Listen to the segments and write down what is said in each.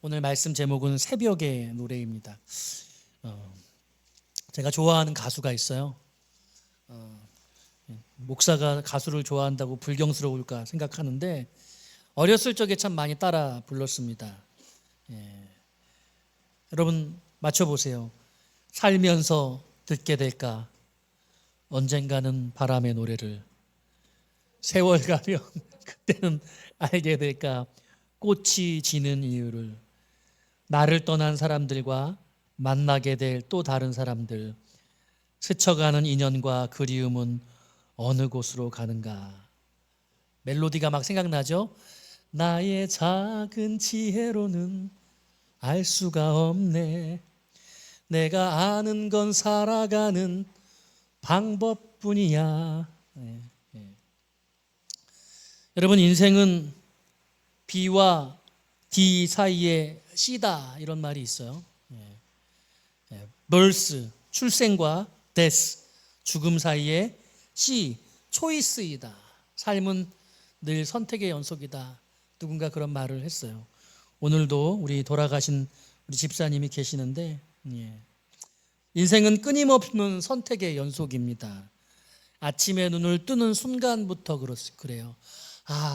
오늘 말씀 제목은 새벽의 노래입니다. 제가 좋아하는 가수가 있어요. 목사가 가수를 좋아한다고 불경스러울까 생각하는데 어렸을 적에 참 많이 따라 불렀습니다. 여러분 맞춰보세요. 살면서 듣게 될까 언젠가는 바람의 노래를, 세월 가면 그때는 알게 될까 꽃이 지는 이유를, 나를 떠난 사람들과 만나게 될 또 다른 사람들, 스쳐가는 인연과 그리움은 어느 곳으로 가는가. 멜로디가 막 생각나죠? 나의 작은 지혜로는 알 수가 없네. 내가 아는 건 살아가는 방법뿐이야. 여러분, 인생은 B와 D 사이에 C다, 이런 말이 있어요. birth, 출생과 death, 죽음 사이에 C, choice이다. 삶은 늘 선택의 연속이다. 누군가 그런 말을 했어요. 오늘도 우리 돌아가신 우리 집사님이 계시는데, 인생은 끊임없는 선택의 연속입니다. 아침에 눈을 뜨는 순간부터 그래요.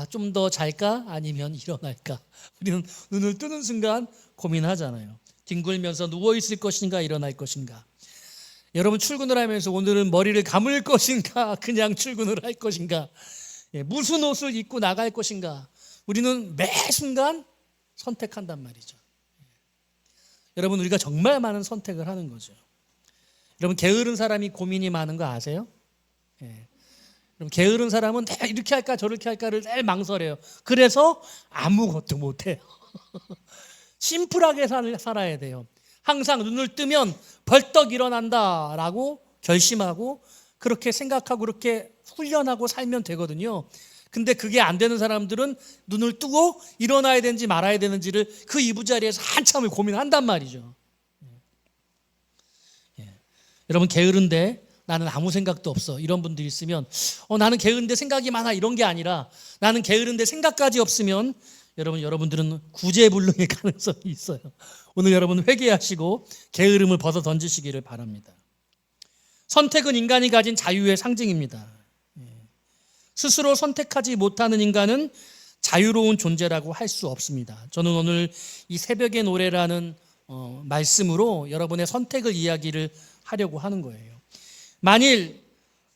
좀 더 잘까? 아니면 일어날까? 우리는 눈을 뜨는 순간 고민하잖아요. 뒹굴면서 누워있을 것인가? 일어날 것인가? 여러분, 출근을 하면서 오늘은 머리를 감을 것인가? 그냥 출근을 할 것인가? 무슨 옷을 입고 나갈 것인가? 우리는 매 순간 선택한단 말이죠. 여러분, 우리가 정말 많은 선택을 하는 거죠. 여러분, 게으른 사람이 고민이 많은 거 아세요? 그럼 게으른 사람은 내가 이렇게 할까 저렇게 할까를 늘 망설여요. 그래서 아무것도 못해요. 심플하게 살아야 돼요. 항상 눈을 뜨면 벌떡 일어난다라고 결심하고 그렇게 생각하고 그렇게 훈련하고 살면 되거든요. 근데 그게 안 되는 사람들은 눈을 뜨고 일어나야 되는지 말아야 되는지를 그 이부자리에서 한참을 고민한단 말이죠. 여러분, 게으른데 나는 아무 생각도 없어, 이런 분들이 있으면 나는 게으른데 생각이 많아, 이런 게 아니라 나는 게으른데 생각까지 없으면 여러분들은 구제불능의 가능성이 있어요. 오늘 여러분 회개하시고 게으름을 벗어 던지시기를 바랍니다. 선택은 인간이 가진 자유의 상징입니다. 스스로 선택하지 못하는 인간은 자유로운 존재라고 할 수 없습니다. 저는 오늘 이 새벽의 노래라는 말씀으로 여러분의 선택을 이야기를 하려고 하는 거예요. 만일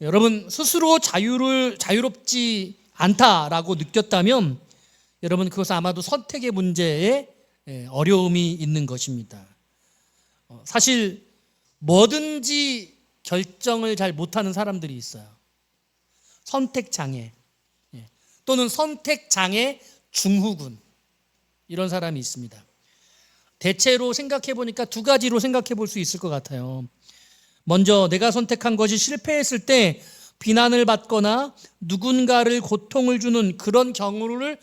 여러분 스스로 자유롭지 않다라고 느꼈다면 여러분, 그것은 아마도 선택의 문제에 어려움이 있는 것입니다. 사실 뭐든지 결정을 잘 못하는 사람들이 있어요. 선택장애 또는 선택장애 증후군, 이런 사람이 있습니다. 대체로 생각해 보니까 두 가지로 생각해 볼 수 있을 것 같아요. 먼저, 내가 선택한 것이 실패했을 때 비난을 받거나 누군가를 고통을 주는 그런 경험을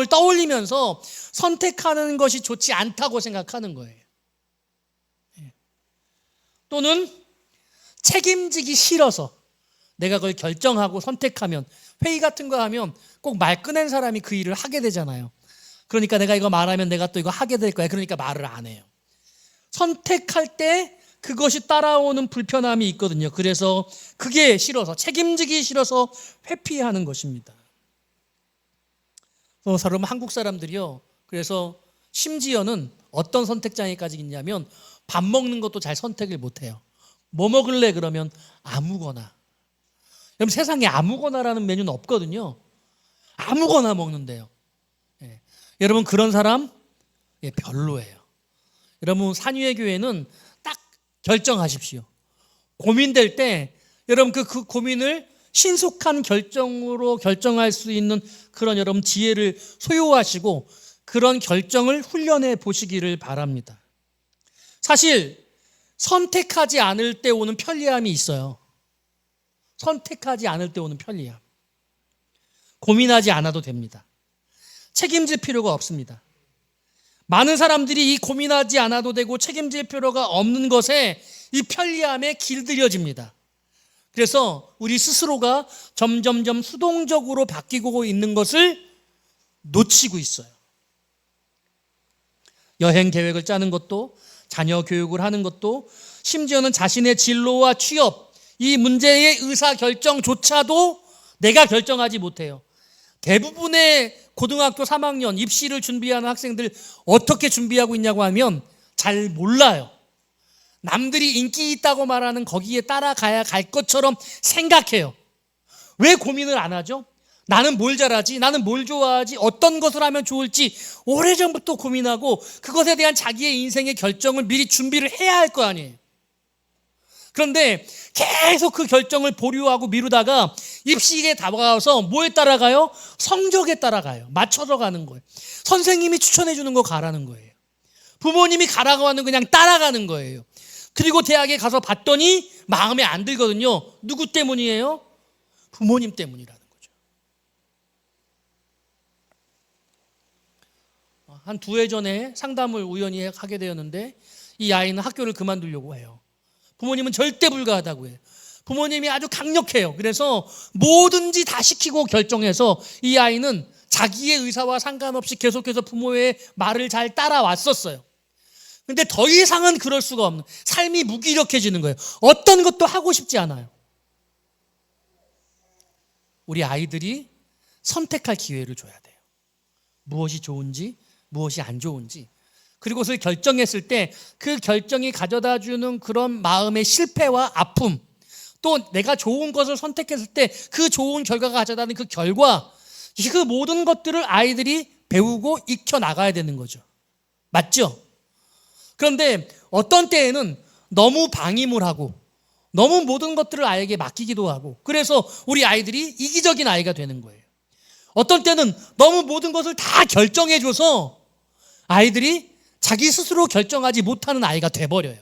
떠올리면서 선택하는 것이 좋지 않다고 생각하는 거예요. 또는 책임지기 싫어서 내가 그걸 결정하고 선택하면, 회의 같은 거 하면 꼭 말 꺼낸 사람이 그 일을 하게 되잖아요. 그러니까 내가 이거 말하면 내가 또 이거 하게 될 거야. 그러니까 말을 안 해요. 선택할 때 그것이 따라오는 불편함이 있거든요. 그래서 그게 싫어서, 책임지기 싫어서 회피하는 것입니다. 여러분, 한국 사람들이요, 그래서 심지어는 어떤 선택장애까지 있냐면 밥 먹는 것도 잘 선택을 못해요. 뭐 먹을래? 그러면 아무거나. 여러분, 세상에 아무거나라는 메뉴는 없거든요. 아무거나 먹는데요. 여러분, 그런 사람 별로예요. 여러분, 산위의 교회는 딱 결정하십시오. 고민될 때 여러분 그 고민을 신속한 결정으로 결정할 수 있는 그런 여러분 지혜를 소유하시고 그런 결정을 훈련해 보시기를 바랍니다. 사실 선택하지 않을 때 오는 편리함이 있어요. 선택하지 않을 때 오는 편리함. 고민하지 않아도 됩니다. 책임질 필요가 없습니다. 많은 사람들이 이 고민하지 않아도 되고 책임질 필요가 없는 것에 이 편리함에 길들여집니다. 그래서 우리 스스로가 점점점 수동적으로 바뀌고 있는 것을 놓치고 있어요. 여행 계획을 짜는 것도, 자녀 교육을 하는 것도, 심지어는 자신의 진로와 취업, 이 문제의 의사결정조차도 내가 결정하지 못해요. 대부분의 고등학교 3학년 입시를 준비하는 학생들 어떻게 준비하고 있냐고 하면 잘 몰라요. 남들이 인기 있다고 말하는 거기에 따라가야 갈 것처럼 생각해요. 왜 고민을 안 하죠? 나는 뭘 잘하지? 나는 뭘 좋아하지? 어떤 것을 하면 좋을지 오래전부터 고민하고 그것에 대한 자기의 인생의 결정을 미리 준비를 해야 할 거 아니에요. 그런데 계속 그 결정을 보류하고 미루다가 입시에 다가와서 뭐에 따라가요? 성적에 따라가요. 맞춰서 가는 거예요. 선생님이 추천해 주는 거 가라는 거예요. 부모님이 가라고 하는 그냥 따라가는 거예요. 그리고 대학에 가서 봤더니 마음에 안 들거든요. 누구 때문이에요? 부모님 때문이라는 거죠. 한 2해 전에 상담을 우연히 하게 되었는데 이 아이는 학교를 그만두려고 해요. 부모님은 절대 불가하다고 해요. 부모님이 아주 강력해요. 그래서 뭐든지 다 시키고 결정해서 이 아이는 자기의 의사와 상관없이 계속해서 부모의 말을 잘 따라왔었어요. 근데 더 이상은 그럴 수가 없는, 삶이 무기력해지는 거예요. 어떤 것도 하고 싶지 않아요. 우리 아이들이 선택할 기회를 줘야 돼요. 무엇이 좋은지, 무엇이 안 좋은지. 그리고 그것을 결정했을 때 그 결정이 가져다 주는 그런 마음의 실패와 아픔, 또 내가 좋은 것을 선택했을 때 그 좋은 결과가 가져다는 그 결과, 그 모든 것들을 아이들이 배우고 익혀나가야 되는 거죠. 맞죠? 그런데 어떤 때에는 너무 방임을 하고 너무 모든 것들을 아이에게 맡기기도 하고, 그래서 우리 아이들이 이기적인 아이가 되는 거예요. 어떤 때는 너무 모든 것을 다 결정해줘서 아이들이 자기 스스로 결정하지 못하는 아이가 돼버려요.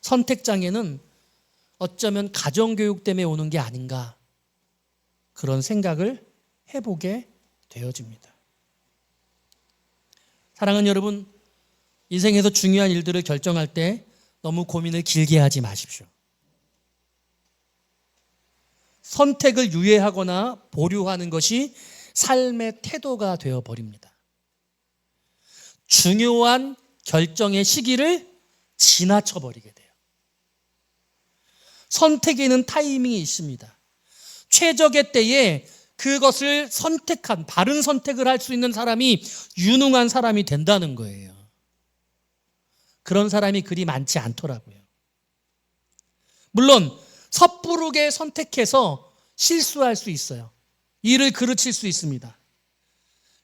선택장애는 어쩌면 가정교육 때문에 오는 게 아닌가, 그런 생각을 해보게 되어집니다. 사랑하는 여러분, 인생에서 중요한 일들을 결정할 때 너무 고민을 길게 하지 마십시오. 선택을 유예하거나 보류하는 것이 삶의 태도가 되어버립니다. 중요한 결정의 시기를 지나쳐버리게 돼요. 선택에는 타이밍이 있습니다. 최적의 때에 그것을 선택한, 바른 선택을 할 수 있는 사람이 유능한 사람이 된다는 거예요. 그런 사람이 그리 많지 않더라고요. 물론 섣부르게 선택해서 실수할 수 있어요. 일을 그르칠 수 있습니다.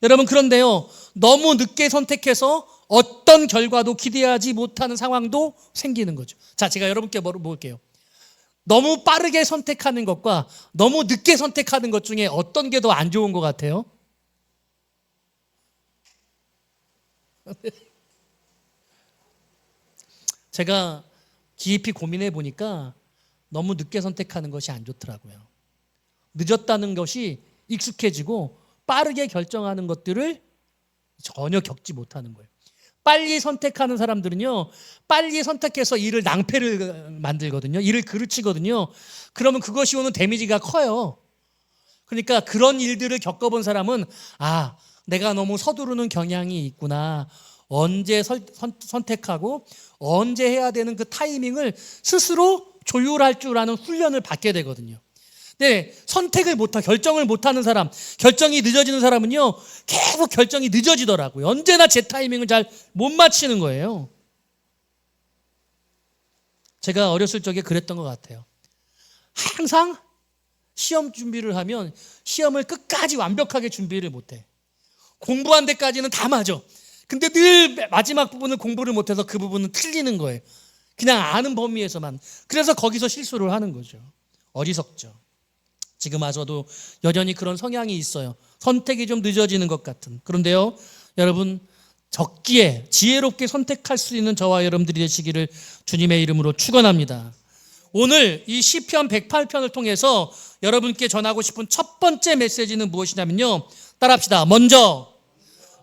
여러분, 그런데요, 너무 늦게 선택해서 어떤 결과도 기대하지 못하는 상황도 생기는 거죠. 자, 제가 여러분께 물어볼게요. 너무 빠르게 선택하는 것과 너무 늦게 선택하는 것 중에 어떤 게 더 안 좋은 것 같아요? 제가 깊이 고민해 보니까 너무 늦게 선택하는 것이 안 좋더라고요. 늦었다는 것이 익숙해지고 빠르게 결정하는 것들을 전혀 겪지 못하는 거예요. 빨리 선택하는 사람들은요, 빨리 선택해서 일을 낭패를 만들거든요. 일을 그르치거든요. 그러면 그것이 오는 데미지가 커요. 그러니까 그런 일들을 겪어본 사람은, 아, 내가 너무 서두르는 경향이 있구나. 언제 선택하고 언제 해야 되는 그 타이밍을 스스로 조율할 줄 아는 훈련을 받게 되거든요. 네, 결정을 못하는 사람, 결정이 늦어지는 사람은요, 계속 결정이 늦어지더라고요. 언제나 제 타이밍을 잘 못 맞추는 거예요. 제가 어렸을 적에 그랬던 것 같아요. 항상 시험 준비를 하면 시험을 끝까지 완벽하게 준비를 못해. 공부한 데까지는 다 맞아. 근데 늘 마지막 부분을 공부를 못해서 그 부분은 틀리는 거예요. 그냥 아는 범위에서만. 그래서 거기서 실수를 하는 거죠. 어리석죠. 지금 와서도 여전히 그런 성향이 있어요. 선택이 좀 늦어지는 것 같은. 그런데요, 여러분, 적기에 지혜롭게 선택할 수 있는 저와 여러분들이 되시기를 주님의 이름으로 축원합니다. 오늘 이 시편 108편을 통해서 여러분께 전하고 싶은 첫 번째 메시지는 무엇이냐면요, 따라합시다. 먼저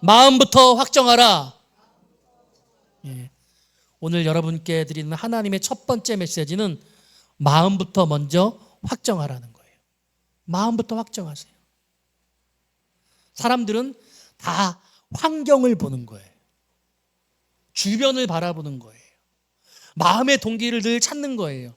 마음부터 확정하라. 예. 오늘 여러분께 드리는 하나님의 첫 번째 메시지는 마음부터 먼저 확정하라는 거예요. 마음부터 확정하세요. 사람들은 다 환경을 보는 거예요. 주변을 바라보는 거예요. 마음의 동기를 늘 찾는 거예요.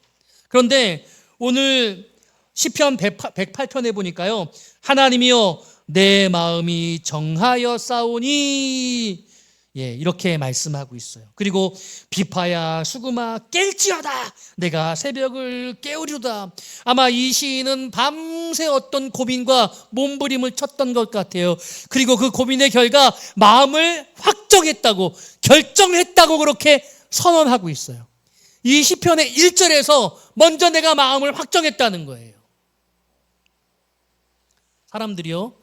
그런데 오늘 시편 108편에 보니까요, 하나님이여 내 마음이 정하여 싸우니, 이렇게 말씀하고 있어요. 그리고 비파야 수금아 깰지어다 내가 새벽을 깨우리로다. 아마 이 시인은 밤새 어떤 고민과 몸부림을 쳤던 것 같아요. 그리고 그 고민의 결과 마음을 확정했다고, 결정했다고 그렇게 선언하고 있어요. 이 시편의 1절에서 먼저 내가 마음을 확정했다는 거예요. 사람들이요,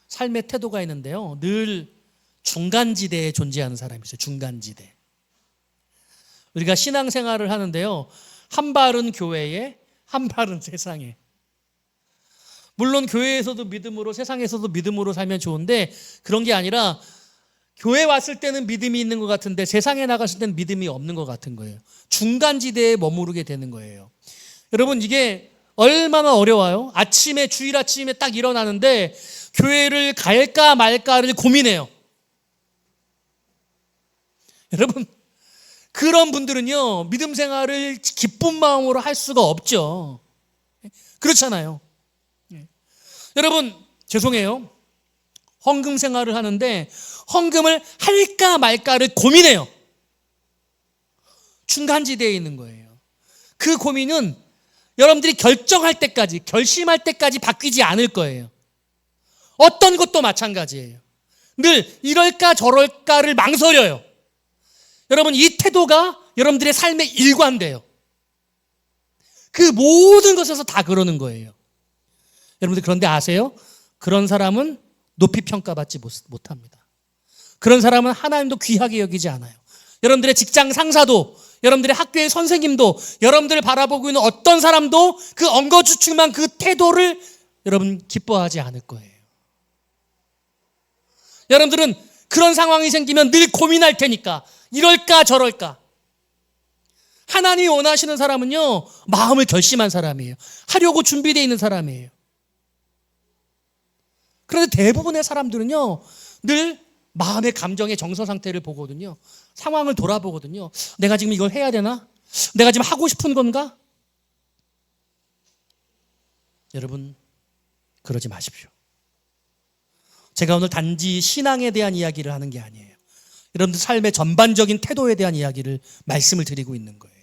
삶의 태도가 있는데요, 늘 중간지대에 존재하는 사람이 있어요. 중간지대. 우리가 신앙생활을 하는데요, 한 발은 교회에, 한 발은 세상에. 물론 교회에서도 믿음으로, 세상에서도 믿음으로 살면 좋은데, 그런 게 아니라 교회 왔을 때는 믿음이 있는 것 같은데 세상에 나갔을 때는 믿음이 없는 것 같은 거예요. 중간지대에 머무르게 되는 거예요. 여러분, 이게 얼마나 어려워요. 아침에, 주일 아침에 딱 일어나는데 교회를 갈까 말까를 고민해요. 여러분, 그런 분들은요, 믿음 생활을 기쁜 마음으로 할 수가 없죠. 그렇잖아요. 여러분, 죄송해요. 헌금 생활을 하는데 헌금을 할까 말까를 고민해요. 중간지대에 있는 거예요. 그 고민은 여러분들이 결정할 때까지, 결심할 때까지 바뀌지 않을 거예요. 어떤 것도 마찬가지예요. 늘 이럴까 저럴까를 망설여요. 여러분, 이 태도가 여러분들의 삶에 일관돼요. 그 모든 것에서 다 그러는 거예요. 여러분들, 그런데 아세요? 그런 사람은 높이 평가받지 못합니다. 그런 사람은 하나님도 귀하게 여기지 않아요. 여러분들의 직장 상사도, 여러분들의 학교의 선생님도, 여러분들을 바라보고 있는 어떤 사람도 그 엉거주춤한 그 태도를 여러분 기뻐하지 않을 거예요. 여러분들은 그런 상황이 생기면 늘 고민할 테니까, 이럴까 저럴까. 하나님이 원하시는 사람은요, 마음을 결심한 사람이에요. 하려고 준비되어 있는 사람이에요. 그런데 대부분의 사람들은요, 늘 마음의 감정의 정서 상태를 보거든요. 상황을 돌아보거든요. 내가 지금 이걸 해야 되나? 내가 지금 하고 싶은 건가? 여러분, 그러지 마십시오. 제가 오늘 단지 신앙에 대한 이야기를 하는 게 아니에요. 여러분들 삶의 전반적인 태도에 대한 이야기를 말씀을 드리고 있는 거예요.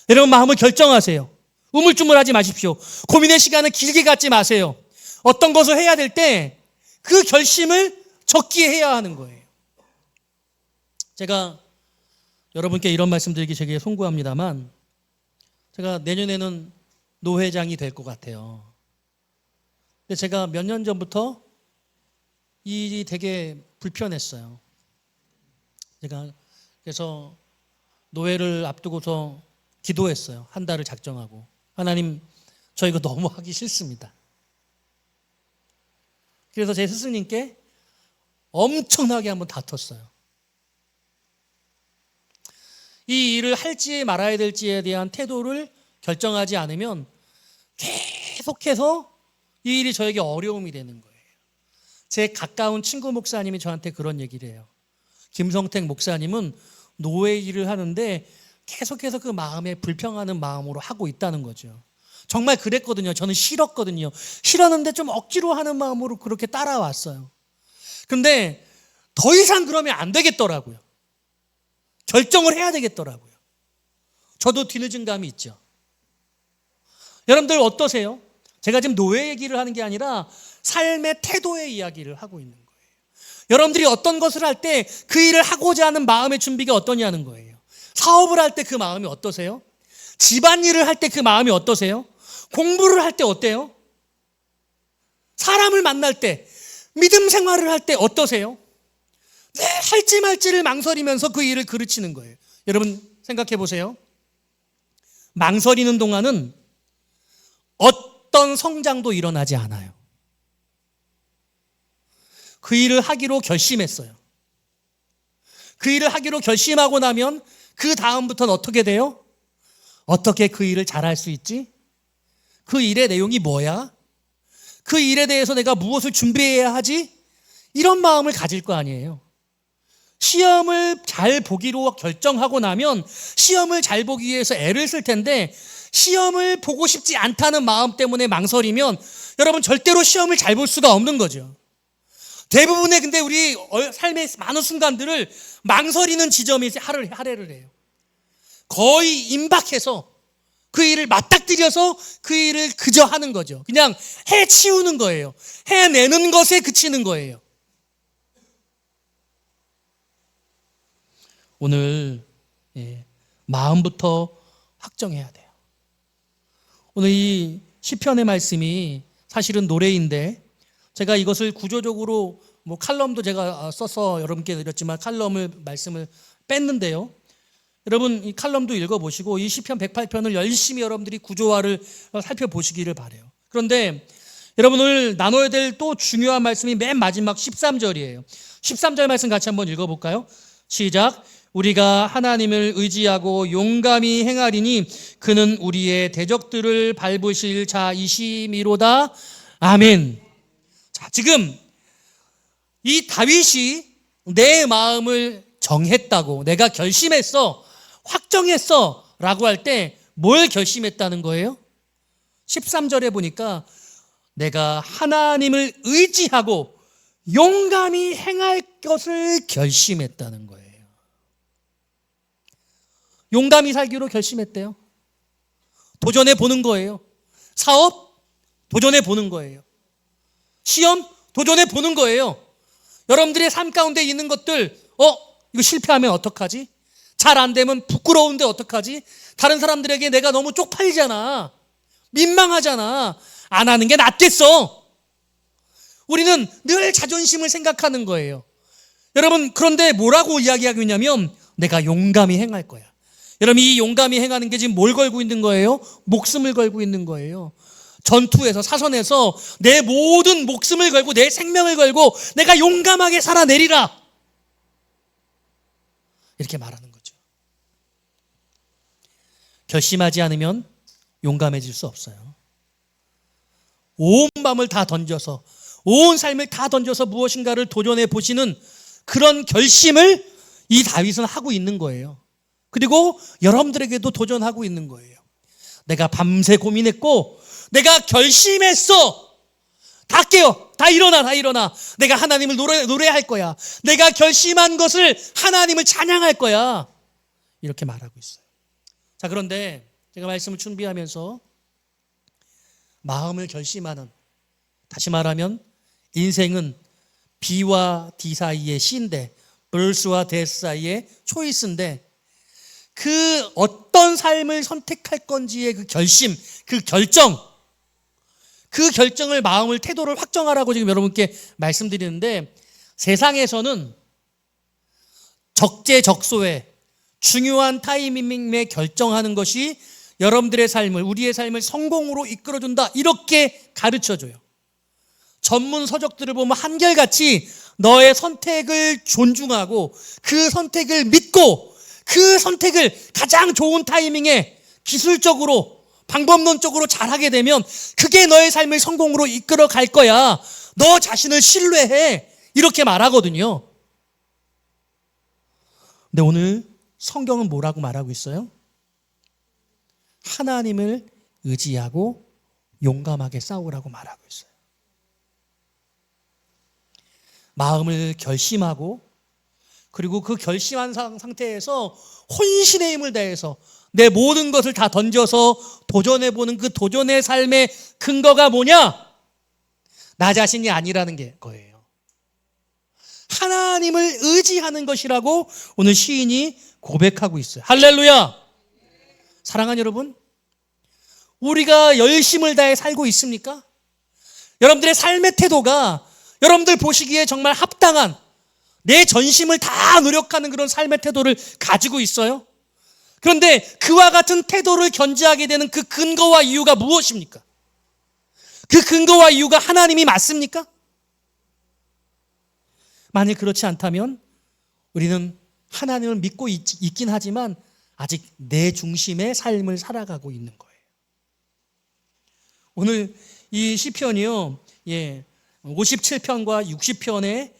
여러분, 마음을 결정하세요. 우물쭈물하지 마십시오. 고민의 시간을 길게 갖지 마세요. 어떤 것을 해야 될 때 그 결심을 적기에 해야 하는 거예요. 제가 여러분께 이런 말씀 드리기 되게 송구합니다만, 제가 내년에는 노회장이 될 것 같아요. 근데 제가 몇 년 전부터 이 일이 되게 불편했어요. 제가 그래서 노회를 앞두고서 기도했어요. 한 달을 작정하고, 하나님, 저 이거 너무 하기 싫습니다. 그래서 제 스승님께 엄청나게 한번 다퉜어요. 이 일을 할지 말아야 될지에 대한 태도를 결정하지 않으면 계속해서 이 일이 저에게 어려움이 되는 거예요. 제 가까운 친구 목사님이 저한테 그런 얘기를 해요. 김성택 목사님은 노예 일을 하는데 계속해서 그 마음에 불평하는 마음으로 하고 있다는 거죠. 정말 그랬거든요. 저는 싫었거든요. 싫었는데 좀 억지로 하는 마음으로 그렇게 따라왔어요. 근데 더 이상 그러면 안 되겠더라고요. 결정을 해야 되겠더라고요. 저도 뒤늦은 감이 있죠. 여러분들 어떠세요? 제가 지금 노예 얘기를 하는 게 아니라 삶의 태도의 이야기를 하고 있는 거예요. 여러분들이 어떤 것을 할 때 그 일을 하고자 하는 마음의 준비가 어떠냐는 거예요. 사업을 할 때 그 마음이 어떠세요? 집안일을 할 때 그 마음이 어떠세요? 공부를 할 때 어때요? 사람을 만날 때, 믿음 생활을 할 때 어떠세요? 네, 할지 말지를 망설이면서 그 일을 그르치는 거예요. 여러분 생각해 보세요. 망설이는 동안은 어떤 성장도 일어나지 않아요. 그 일을 하기로 결심했어요. 그 일을 하기로 결심하고 나면 그 다음부터는 어떻게 돼요? 어떻게 그 일을 잘할 수 있지? 그 일의 내용이 뭐야? 그 일에 대해서 내가 무엇을 준비해야 하지? 이런 마음을 가질 거 아니에요. 시험을 잘 보기로 결정하고 나면 시험을 잘 보기 위해서 애를 쓸 텐데, 시험을 보고 싶지 않다는 마음 때문에 망설이면 여러분 절대로 시험을 잘 볼 수가 없는 거죠. 대부분의 근데 우리 삶의 많은 순간들을 망설이는 지점이 할애를 해요. 거의 임박해서 그 일을 맞닥뜨려서 그 일을 그저 하는 거죠. 그냥 해치우는 거예요. 해내는 것에 그치는 거예요. 오늘 마음부터 확정해야 돼요. 오늘 이 시편의 말씀이 사실은 노래인데, 제가 이것을 구조적으로 칼럼도 제가 써서 여러분께 드렸지만 말씀을 뺐는데요. 여러분 이 칼럼도 읽어보시고 이 시편 108편을 열심히 여러분들이 구조화를 살펴보시기를 바라요. 그런데 여러분을 나눠야 될 또 중요한 말씀이 맨 마지막 13절이에요. 13절 말씀 같이 한번 읽어볼까요? 시작. 우리가 하나님을 의지하고 용감히 행하리니 그는 우리의 대적들을 밟으실 자이시미로다. 아멘. 자, 지금 이 다윗이 내 마음을 정했다고, 내가 결심했어, 확정했어 라고 할 때 뭘 결심했다는 거예요? 13절에 보니까 내가 하나님을 의지하고 용감히 행할 것을 결심했다는 거예요. 용감히 살기로 결심했대요. 도전해 보는 거예요. 사업 도전해 보는 거예요. 시험 도전해 보는 거예요. 여러분들의 삶 가운데 있는 것들, 이거 실패하면 어떡하지? 잘 안 되면 부끄러운데 어떡하지? 다른 사람들에게 내가 너무 쪽팔리잖아. 민망하잖아. 안 하는 게 낫겠어. 우리는 늘 자존심을 생각하는 거예요. 여러분, 그런데 뭐라고 이야기하고 있냐면 내가 용감히 행할 거야. 여러분, 이 용감히 행하는 게 지금 뭘 걸고 있는 거예요? 목숨을 걸고 있는 거예요. 전투에서, 사선에서 내 모든 목숨을 걸고 내 생명을 걸고 내가 용감하게 살아내리라, 이렇게 말하는 거죠. 결심하지 않으면 용감해질 수 없어요. 온 마음을 다 던져서, 온 삶을 다 던져서 무엇인가를 도전해 보시는 그런 결심을 이 다윗은 하고 있는 거예요. 그리고 여러분들에게도 도전하고 있는 거예요. 내가 밤새 고민했고 내가 결심했어. 다 깨어, 다 일어나, 다 일어나. 내가 하나님을 노래할 거야. 내가 결심한 것을 하나님을 찬양할 거야, 이렇게 말하고 있어요. 자, 그런데 제가 말씀을 준비하면서 마음을 결심하는, 다시 말하면 인생은 B와 D 사이의 C인데, birth와 death 사이의 choice인데, 그 어떤 삶을 선택할 건지의 그 결심, 그 결정을, 마음을, 태도를 확정하라고 지금 여러분께 말씀드리는데, 세상에서는 적재적소에 중요한 타이밍에 결정하는 것이 여러분들의 삶을, 우리의 삶을 성공으로 이끌어준다, 이렇게 가르쳐줘요. 전문 서적들을 보면 한결같이 너의 선택을 존중하고 그 선택을 믿고 그 선택을 가장 좋은 타이밍에 기술적으로, 방법론적으로 잘하게 되면 그게 너의 삶을 성공으로 이끌어 갈 거야. 너 자신을 신뢰해, 이렇게 말하거든요. 근데 오늘 성경은 뭐라고 말하고 있어요? 하나님을 의지하고 용감하게 싸우라고 말하고 있어요. 마음을 결심하고, 그리고 그 결심한 상태에서 혼신의 힘을 다해서 내 모든 것을 다 던져서 도전해보는 그 도전의 삶의 근거가 뭐냐? 나 자신이 아니라는 게 거예요. 하나님을 의지하는 것이라고 오늘 시인이 고백하고 있어요. 할렐루야! 사랑하는 여러분, 우리가 열심을 다해 살고 있습니까? 여러분들의 삶의 태도가 여러분들 보시기에 정말 합당한, 내 전심을 다 노력하는 그런 삶의 태도를 가지고 있어요? 그런데 그와 같은 태도를 견지하게 되는 그 근거와 이유가 무엇입니까? 그 근거와 이유가 하나님이 맞습니까? 만약 그렇지 않다면 우리는 하나님을 믿고 있긴 하지만 아직 내 중심의 삶을 살아가고 있는 거예요. 오늘 이 시편이요, 57편과 60편의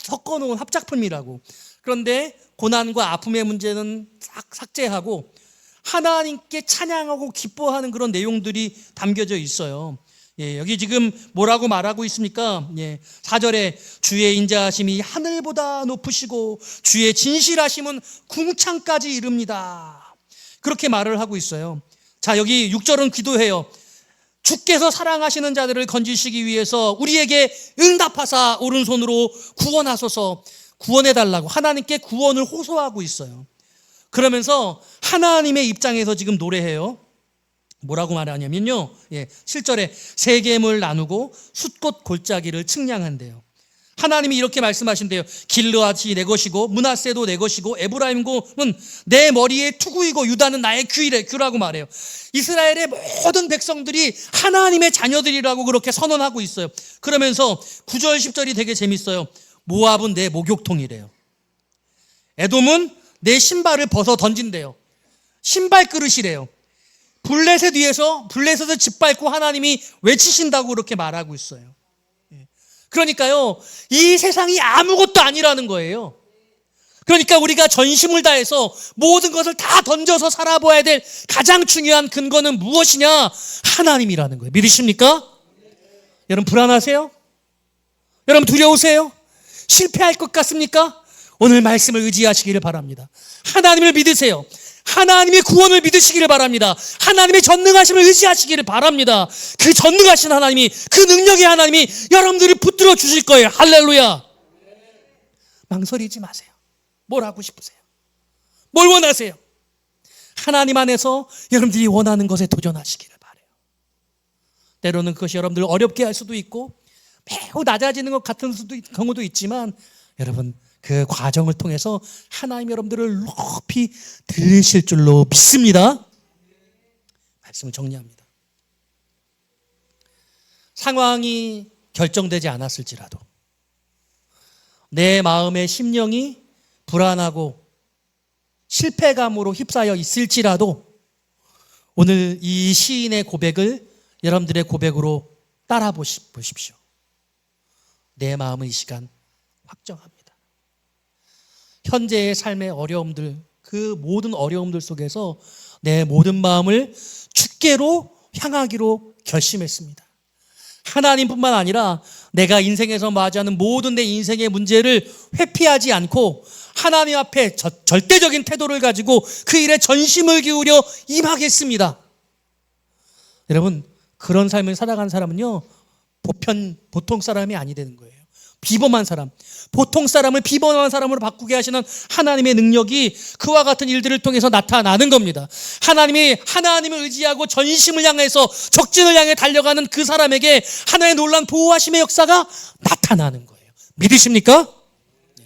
섞어놓은 합작품이라고. 그런데 고난과 아픔의 문제는 싹 삭제하고 하나님께 찬양하고 기뻐하는 그런 내용들이 담겨져 있어요. 여기 지금 뭐라고 말하고 있습니까? 4절에 주의 인자하심이 하늘보다 높으시고 주의 진실하심은 궁창까지 이릅니다. 그렇게 말을 하고 있어요. 자, 여기 6절은 기도해요. 주께서 사랑하시는 자들을 건지시기 위해서 우리에게 응답하사 오른손으로 구원하소서. 구원해달라고 하나님께 구원을 호소하고 있어요. 그러면서 하나님의 입장에서 지금 노래해요. 뭐라고 말하냐면요, 7절에 세겜을 나누고 숫꽃 골짜기를 측량한대요. 하나님이 이렇게 말씀하신대요. 길르앗이 내 것이고 므낫세도 내 것이고 에브라임은 내 머리의 투구이고 유다는 나의 귀라고 말해요. 이스라엘의 모든 백성들이 하나님의 자녀들이라고 그렇게 선언하고 있어요. 그러면서 9절 10절이 되게 재밌어요. 모압은 내 목욕통이래요. 에돔은 내 신발을 벗어 던진대요. 신발 그릇이래요. 블레셋을 짓밟고 하나님이 외치신다고 그렇게 말하고 있어요. 그러니까요, 이 세상이 아무것도 아니라는 거예요. 그러니까 우리가 전심을 다해서 모든 것을 다 던져서 살아봐야 될 가장 중요한 근거는 무엇이냐? 하나님이라는 거예요. 믿으십니까? 여러분 불안하세요? 여러분 두려우세요? 실패할 것 같습니까? 오늘 말씀을 의지하시기를 바랍니다. 하나님을 믿으세요. 하나님의 구원을 믿으시기를 바랍니다. 하나님의 전능하심을 의지하시기를 바랍니다. 그 전능하신 하나님이, 그 능력의 하나님이 여러분들을 붙들어 주실 거예요. 할렐루야. 망설이지 마세요. 뭘 하고 싶으세요? 뭘 원하세요? 하나님 안에서 여러분들이 원하는 것에 도전하시기를 바라요. 때로는 그것이 여러분들을 어렵게 할 수도 있고 매우 낮아지는 것 같은 경우도 있지만 여러분 그 과정을 통해서 하나님 여러분들을 높이 들으실 줄로 믿습니다. 말씀을 정리합니다. 상황이 결정되지 않았을지라도 내 마음의 심령이 불안하고 실패감으로 휩싸여 있을지라도 오늘 이 시인의 고백을 여러분들의 고백으로 따라 보십시오. 내 마음은 이 시간 확정합니다. 현재의 삶의 어려움들, 그 모든 어려움들 속에서 내 모든 마음을 주께로 향하기로 결심했습니다. 하나님뿐만 아니라 내가 인생에서 맞이하는 모든 내 인생의 문제를 회피하지 않고 하나님 앞에 절대적인 태도를 가지고 그 일에 전심을 기울여 임하겠습니다. 여러분 그런 삶을 살아가는 사람은요 보통 사람이 아니 되는 거예요. 비범한 사람, 보통 사람을 비범한 사람으로 바꾸게 하시는 하나님의 능력이 그와 같은 일들을 통해서 나타나는 겁니다. 하나님을 의지하고 전심을 향해서 적진을 향해 달려가는 그 사람에게 하나님의 놀라운 보호하심의 역사가 나타나는 거예요. 믿으십니까? 네.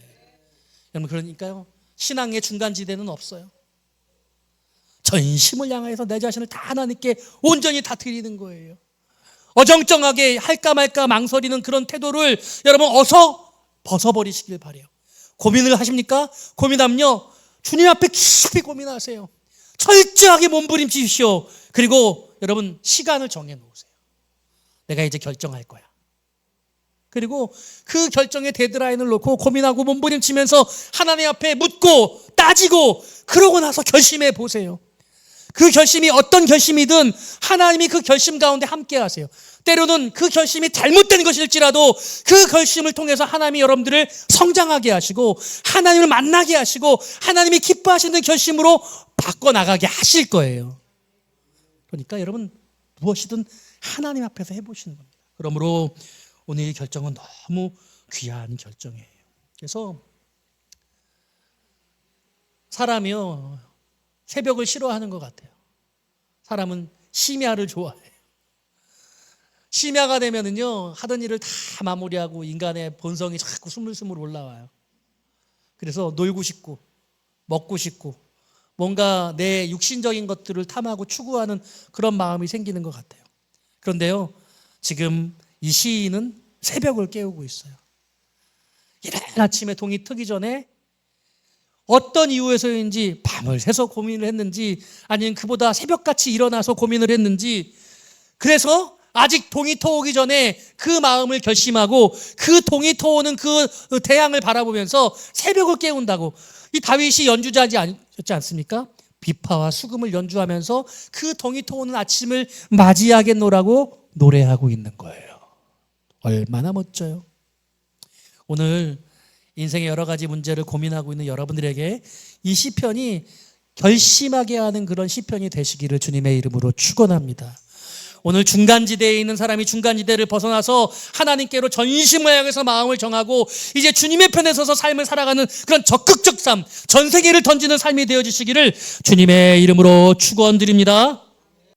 여러분 그러니까요 신앙의 중간지대는 없어요. 전심을 향해서 내 자신을 다 하나님께 온전히 다 드리는 거예요. 어정쩡하게 할까 말까 망설이는 그런 태도를 여러분 어서 벗어버리시길 바라요. 고민을 하십니까? 고민하면요 주님 앞에 깊이 고민하세요. 철저하게 몸부림치십시오. 그리고 여러분 시간을 정해놓으세요. 내가 이제 결정할 거야. 그리고 그 결정의 데드라인을 놓고 고민하고 몸부림치면서 하나님 앞에 묻고 따지고 그러고 나서 결심해 보세요. 그 결심이 어떤 결심이든 하나님이 그 결심 가운데 함께 하세요. 때로는 그 결심이 잘못된 것일지라도 그 결심을 통해서 하나님이 여러분들을 성장하게 하시고 하나님을 만나게 하시고 하나님이 기뻐하시는 결심으로 바꿔나가게 하실 거예요. 그러니까 여러분 무엇이든 하나님 앞에서 해보시는 겁니다. 그러므로 오늘 이 결정은 너무 귀한 결정이에요. 그래서 사람이요 새벽을 싫어하는 것 같아요. 사람은 심야를 좋아해요. 심야가 되면은요 하던 일을 다 마무리하고 인간의 본성이 자꾸 스물스물 올라와요. 그래서 놀고 싶고 먹고 싶고 뭔가 내 육신적인 것들을 탐하고 추구하는 그런 마음이 생기는 것 같아요. 그런데요 지금 이 시인은 새벽을 깨우고 있어요. 이른 아침에 동이 트기 전에 어떤 이유에서인지 밤을 새서 고민을 했는지 아니면 그보다 새벽같이 일어나서 고민을 했는지 그래서 아직 동이 터오기 전에 그 마음을 결심하고 그 동이 터오는 그 태양을 바라보면서 새벽을 깨운다고. 이 다윗이 연주자지 않지 않습니까? 비파와 수금을 연주하면서 그 동이 터오는 아침을 맞이하겠노라고 노래하고 있는 거예요. 얼마나 멋져요. 오늘 인생의 여러 가지 문제를 고민하고 있는 여러분들에게 이 시편이 결심하게 하는 그런 시편이 되시기를 주님의 이름으로 축원합니다. 오늘 중간지대에 있는 사람이 중간지대를 벗어나서 하나님께로 전심을 향해서 마음을 정하고 이제 주님의 편에 서서 삶을 살아가는 그런 적극적 삶, 전 세계를 던지는 삶이 되어지시기를 주님의 이름으로 축원드립니다.